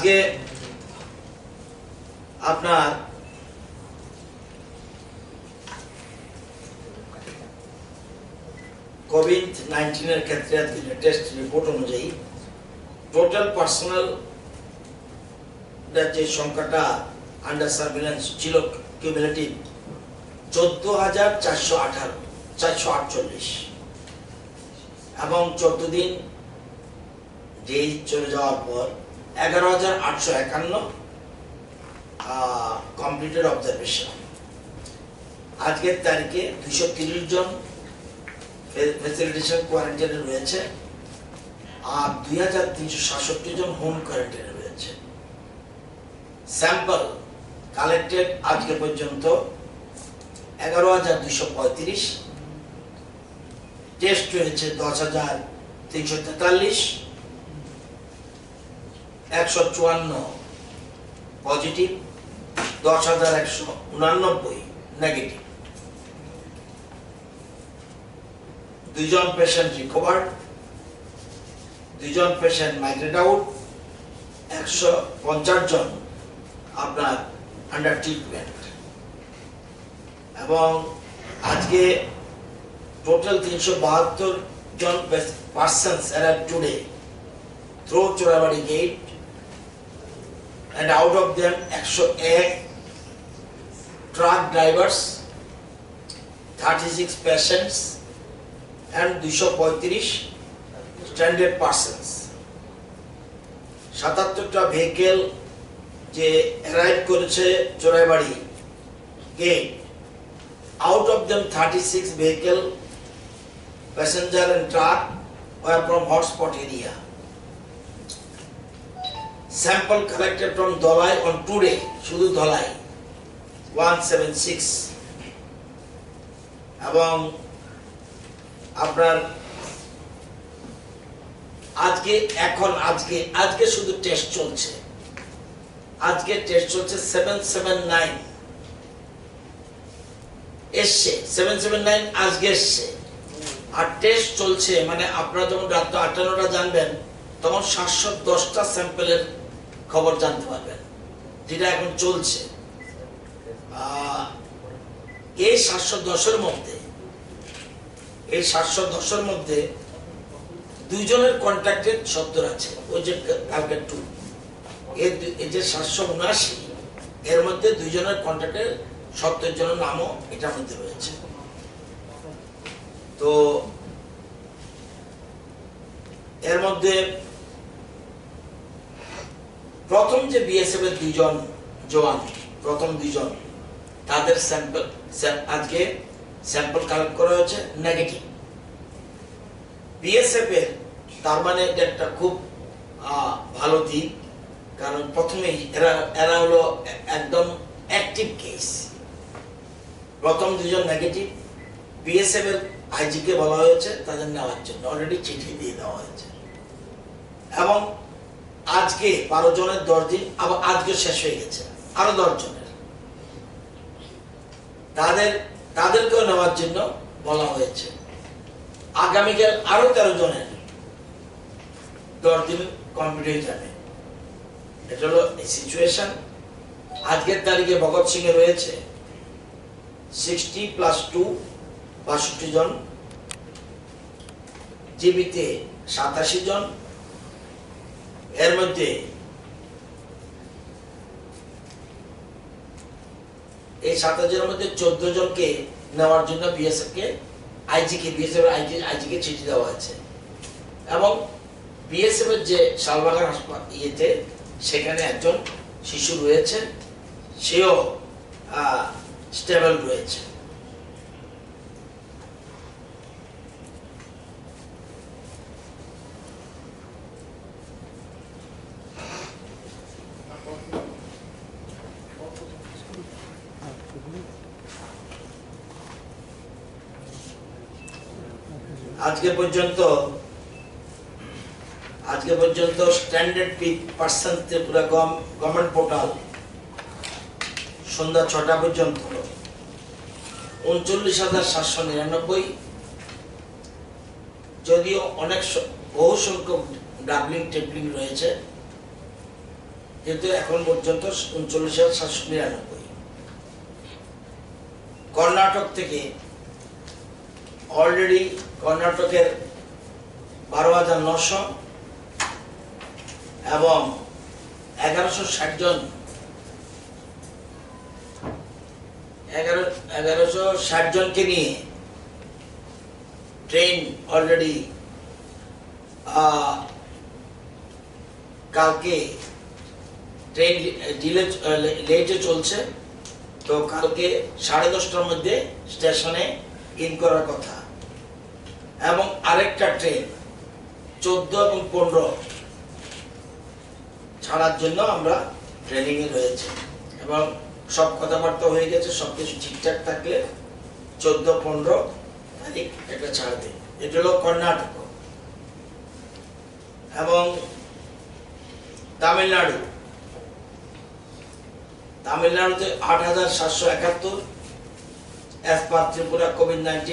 আজকে আপনার কোভিড-19 এর ক্ষেত্রে আজকে লেটেস্ট রিপোর্ট অনুযায়ী টোটাল পার্সোনাল যে সংখ্যাটা আন্ডার সার্ভিলেন্স ছিল কিউমুলেটিভ 14,448 এবং 14 দিন যে চলে যাওয়ার পর 11,851 কমপ্লিটেড অবজারভেশন। আজকের তারিখে 230 জন ফ্যাসিলিটেশন কোয়ারেন্টাইনে রয়েছে আর 2,367 জন হোম কোয়ারেন্টাইনে রয়েছে। স্যাম্পল কালেক্টেড আজকে পর্যন্ত 11,235, টেস্ট হয়েছে 10,343, 154 পজিটিভ, 10,189 নেগেটিভ। 2 জন পেশেন্ট রিকভার্ড, 2 জন পেশেন্ট মাইগ্রেট আউট, 150 জন আপনার আন্ডার ট্রিটমেন্ট। এবং আজকে টোটাল 372 জন persons arrived today through Churaibari gate, and out of them 101 truck drivers, 36 patients and 235 stranded persons. 77টা vehicle যে অ্যারাইভ করেছে চোরাবাড়ি gate, out of them 36 vehicle passenger and truck were from hotspot area. Sample collected from Dholai on today, শুধু Dholai 176, এবং আপনার আজকে শুধু test চলছে। আজকে test চলছে 779 এসছে, 779 আজকে এসছে আর টেস্ট চলছে। মানে আপনারা যখন রাত 8টা জানবেন তখন 710টা স্যাম্পলের খবর জানতে পারবেন, যেটা এখন চলছে। এই 710-এর মধ্যে 2 জনের কন্ট্যাক্টেড 70 আছে, ওই যে টার্গেট 2। এই যে 779 এর মধ্যে 2 জনের কন্ট্যাক্টেড 70 জনের নামও এটার মধ্যে রয়েছে। তো এর মধ্যে প্রথম যে বিএসএফ এর 2 জন জওয়ান, প্রথম 2 জন তাদের স্যাম্পল আজকে স্যাম্পল কালেক্ট করা হয়েছে নেগেটিভ। বিএসএফ এর তার মানে এটা একটা খুব ভালো দিক, কারণ প্রথমেই এরা হলো একদম অ্যাক্টিভ কেস। প্রথম 2 জন নেগেটিভ। বিএসএফ এর আইজি কে বলা হয়েছে তাদের নেওয়ার জন্য, অলরেডি চিঠি দিয়ে দেওয়া হয়েছে। এবং আজকে 12 জনের 10 দিন, আবার আজকে শেষ হয়ে গেছে আরো 10 জনের, তাদেরকেও নেওয়ার জন্য বলা হয়েছে। আগামীকাল আরো 13 জনের 10 দিন কমপ্লিট হয়ে যাবে। এটা হলো এই সিচুয়েশন। আজকের তারিখে ভগৎ সিং এ রয়েছে 60 + 2 62 জন, জিবিতে 87 জন। এর মধ্যে এই 27 জনের মধ্যে 14 জনকে নেওয়ার জন্য বিএসএফ কে চিঠি দেওয়া হয়েছে। এবং বিএসএফ এর যে শালবাগান হাসপাতাল সেখানে একজন শিশু রয়েছে, সেও স্টেবল রয়েছে। আজকে পর্যন্ত standard pick person Tripura government portal সন্ধ্যা 6টা পর্যন্ত 39,799, যদিও অনেক বহু সংখ্যক ডাবলিং টেপলিং রয়েছে, কিন্তু এখন পর্যন্ত 39,799। কর্ণাটক থেকে অলরেডি কর্ণাটকের 12,900 এবং 1160 জন 1160 জনকে নিয়ে ট্রেন অলরেডি কালকে ট্রেন লেটে চলছে, তো কালকে 10:30টার মধ্যে স্টেশনে ইন করার কথা। এবং আরেকটা ট্রেন 14 এবং 15 ছাড়ার জন্য আমরা ট্রেনিং এ রয়েছে এবং সব কথাবার্তা হয়ে গেছে। সবকিছু ঠিকঠাক থাকলে 14-15 তারিখ এটা ছাড়বে। এটা হলো কর্ণাটক। এবং তামিলনাড়ুতে 8,771 as per Tripura COVID-19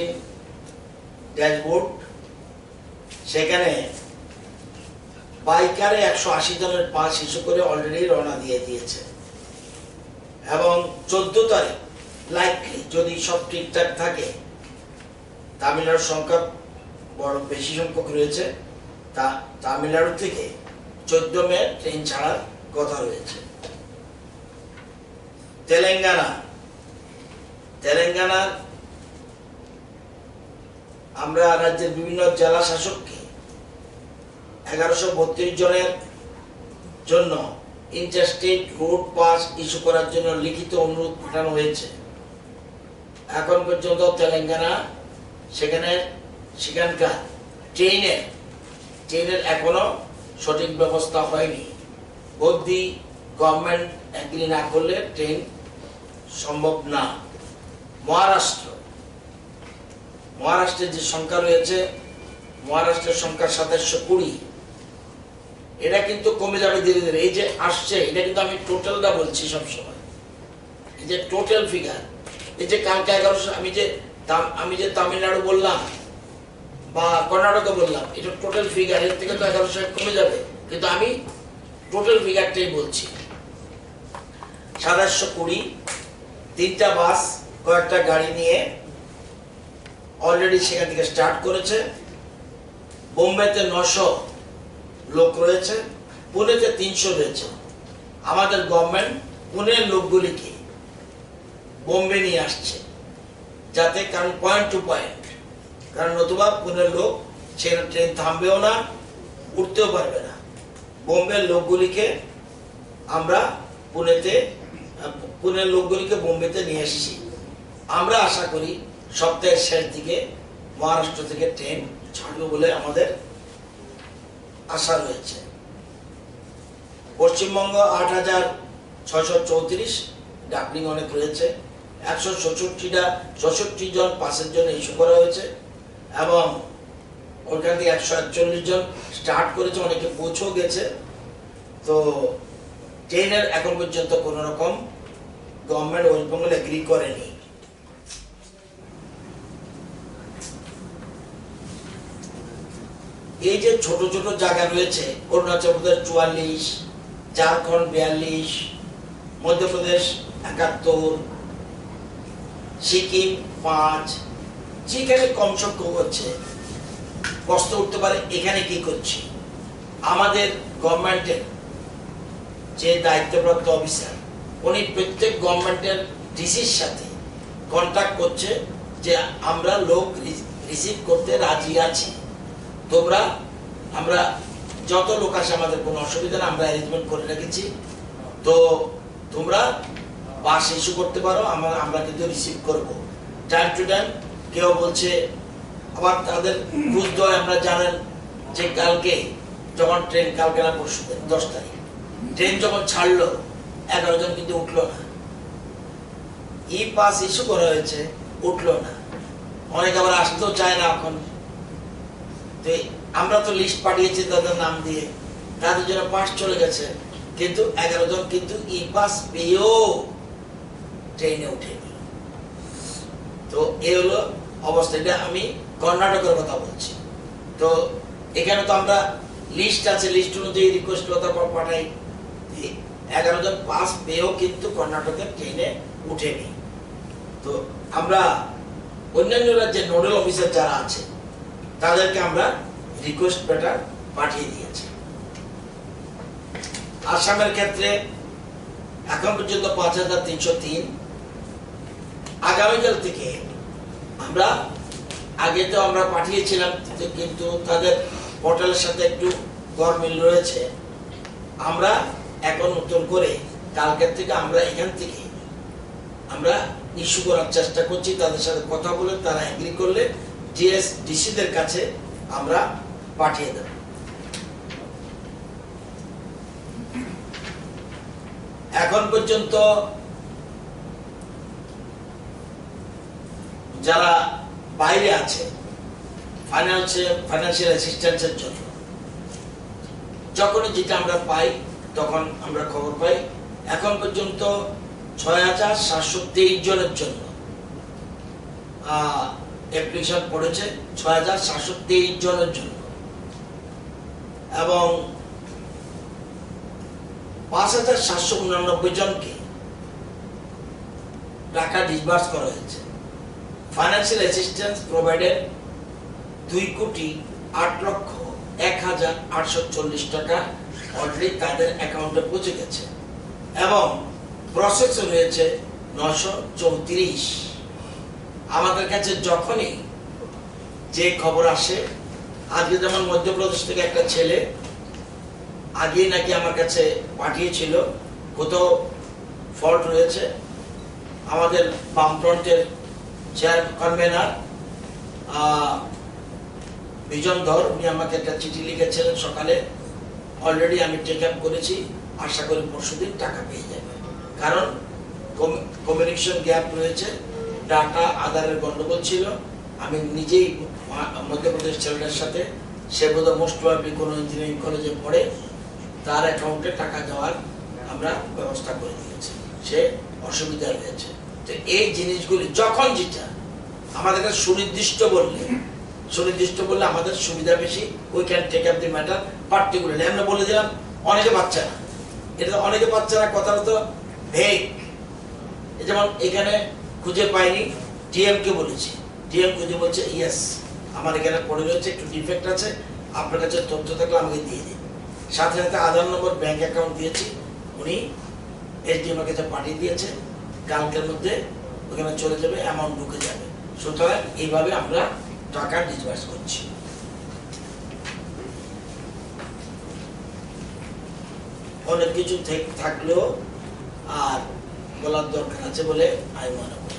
dashboard. সেখানে বাইকারে 180 জনের পাস ইস্যু করে অলরেডি রওনা দিয়ে দিয়েছে এবং 14 তারিখ লাইকলি যদি সব ঠিকঠাক থাকে, তামিলনাড়ুর সংখ্যা বড় বেশি সংখ্যক রয়েছে, তা তামিলনাড়ু থেকে 14 মে ট্রেন ছাড়ার কথা রয়েছে। তেলেঙ্গানার আমরা রাজ্যের বিভিন্ন জেলা শাসককে 1132 জনের জন্য ইন্টারস্টেট রোড পাস ইস্যু করার জন্য লিখিত অনুরোধ পাঠানো হয়েছে। এখন পর্যন্ত তেলেঙ্গানা সেখানকার ট্রেনের এখনো সঠিক ব্যবস্থা হয়নি। বদ্যি গভর্নমেন্ট এগ্রি না করলে ট্রেন সম্ভব না। মহারাষ্ট্রের যে সংখ্যা রয়েছে, মহারাষ্ট্রের সংখ্যা 2720। এটা কিন্তু কমে যাবে ধীরে ধীরে। এই যে আসছে, এটা কিন্তু আমি টোটালটা বলছি সবসময়, এই যে টোটাল ফিগার। এই যে কালকে 1100, আমি যে তামিলনাড়ু বললাম বা কর্ণাটকে বললাম, এটা টোটাল ফিগার। এর থেকে তো 1100 কমে যাবে, কিন্তু আমি টোটাল ফিগারটাই বলছি। 2720 3টা বাস, কয়েকটা গাড়ি নিয়ে অলরেডি সেখান থেকে স্টার্ট করেছে। বোম্বেতে 900 লোক রয়েছে, পুনেতে 300 রয়েছে। আমাদের গভর্নমেন্ট পুনের লোকগুলিকে বোম্বে নিয়ে আসছে, যাতে কারণ পয়েন্ট টু পয়েন্ট, কারণ নতুবা পুনের লোক সেখানে ট্রেন থামবেও না, উঠতেও পারবে না। বোম্বের লোকগুলিকে আমরা পুনের লোকগুলিকে বোম্বেতে নিয়ে এসেছি। আমরা আশা করি সপ্তাহের শেষ দিকে মহারাষ্ট্র থেকে ট্রেন ছাড়বে বলে আমাদের আশা রয়েছে। পশ্চিমবঙ্গ 8,634, ডাবলিং অনেক রয়েছে। 166 জন পাসের জন্য ইস্যু করা হয়েছে এবং ওখান থেকে 141 জন স্টার্ট করেছে, অনেকে পৌঁছেও গেছে। তো ট্রেনের এখন পর্যন্ত কোন রকম গভর্নমেন্ট ওয়েস্ট বেঙ্গল এগ্রি করেনি। এই যে ছোট ছোট জায়গা রয়েছে, অরুণাচল প্রদেশ 44, ঝাড়খণ্ড 42, মধ্যপ্রদেশ 71, সিকিম 5, যেখানে কম সংখ্যক হচ্ছে প্রশ্ন উঠতে পারে এখানে কি করছি। আমাদের গভর্নমেন্টের যে দায়িত্বপ্রাপ্ত অফিসার, উনি প্রত্যেক গভর্নমেন্টের ডিসির সাথে কন্ট্যাক্ট করছে যে আমরা লোক রিসিভ করতে রাজি আছি, আমরা যত লোক আসে আমাদের কোনো অসুবিধা না, আমরা অ্যারেঞ্জমেন্ট করে রেখেছি, তো তোমরা বাস ইস্যু করতে পারো, আমরা কিন্তু রিসিভ করব টাইম টু টাইম। কেউ বলছে আবার তাদের বুঝ দেয়, আমরা জানেন যে কালকে যখন ট্রেন, কালকে না পরশু 10 তারিখ ট্রেন যখন ছাড়লো 11 জন কিন্তু উঠলো না। ই পাস ইস্যু করা হয়েছে, উঠলো না। অনেকে আবার আসতেও চায় না এখন। আমরা তো লিস্ট পাঠিয়েছি তাদের নাম দিয়ে, তাদের জন্য পাস চলে গেছে, কিন্তু 11 জন কিন্তু ই পাস পেয়েও ট্রেনে উঠেনি। তো এই হলো অবস্থা। এটা আমি কর্ণাটকের কথা বলছি। তো এখানে তো আমরা লিস্ট আছে, লিস্ট অনুযায়ী রিকোয়েস্ট কথা পাঠাই, 11 জন পাস পেয়েও কিন্তু কর্ণাটকের ট্রেনে উঠেনি। তো আমরা অন্যান্য রাজ্যের নোডাল অফিসার যারা আছে তাদেরকে আমরা রিকোয়েস্ট লেটার পাঠিয়ে দিয়েছি। আসামের ক্ষেত্রে এখন পর্যন্ত 5303। আগামীকাল থেকে আমরা আগে তো আমরা পাঠিয়েছিলাম, কিন্তু তাদের পোর্টালের সাথে একটু গরমিল রয়েছে। আমরা এখন নতুন করে কালকের থেকে আমরা এখান থেকে আমরা ইস্যু করার চেষ্টা করছি। তাদের সাথে কথা বলে তারা এগ্রি করলে ডিসিদের কাছে আমরা পাঠিয়ে দেব। এখন পর্যন্ত যারা বাইরে আছে ফাইন্যান্সিয়াল অ্যাসিস্ট্যান্সের জন্য যখনই যেটা আমরা পাই তখন আমরা খবর পাই। এখন পর্যন্ত 6723 জনের জন্য অ্যাপ্লিকেশন পড়েছে, 6723 জনের জন্য, এবং 5789 জনকে টাকা ডিসবার্স করা হয়েছে। ফাইন্যান্সিয়াল অ্যাসিস্ট্যান্স প্রোভাইডেড 2,08,01,840 টাকা অলরেডি তাদের অ্যাকাউন্টে পৌঁছে গেছে এবং প্রসেস রয়েছে 934। আমাদের কাছে যখনই যে খবর আসে, আজকে যেমন মধ্যপ্রদেশ থেকে একটা ছেলে আগে নাকি আমার কাছে পাঠিয়েছিল, কোথাও ফল্ট রয়েছে। আমাদের বামফ্রন্টের চেয়ার কনভেনার বিজন ধর উনি আমাকে একটা চিঠি লিখেছিলেন সকালে। অলরেডি আমি টেক আপ করেছি, আশা করি পরশুদিন টাকা পেয়ে যাবে। কারণ কমিউনিকেশন গ্যাপ রয়েছে, ডাটা আধারের গন্ডগোল ছিল। আমি নিজেই মধ্যপ্রদেশ ছেলেটার সাথে, সে বোধহয় মোস্ট প্রবাবলি কোনো ইঞ্জিনিয়ারিং কলেজে পড়ে, তার অ্যাকাউন্টে টাকা দেওয়ার আমরা ব্যবস্থা করে দিয়েছি। সে অসুবিধা রয়েছে। তো এই জিনিসগুলি যখন যেটা আমাদের কাছে সুনির্দিষ্ট বললে আমাদের সুবিধা বেশি। We can take up the matter particularly. আমরা বলে দিলাম অনেকে পাচ্ছে না, এটা অনেকে পাচ্ছে না কথাটা তো ভেগ। যেমন এখানে খুঁজে পাইনি, টিএম কে বলেছি, টিএম খুঁজে বলছে ইয়েস আমার এখানে পড়ে রয়েছে, একটু ডিফেক্ট আছে, আপনার কাছে তথ্য থাকলে আমাকে দিয়ে দিন। সাথে সাথে আধার নম্বর, ব্যাংক অ্যাকাউন্ট দিয়েছি, উনি এসডিএম এর কাছে পাঠিয়ে দিয়েছে। কালকের মধ্যে ওখানে চলে যাবে, অ্যামাউন্ট ঢুকে যাবে। সুতরাং এইভাবে আমরা টাকা ডিসবার্স করছি। অনেক কিছু থাকলেও আর বলার দরকার আছে বলে আমি মনে করি।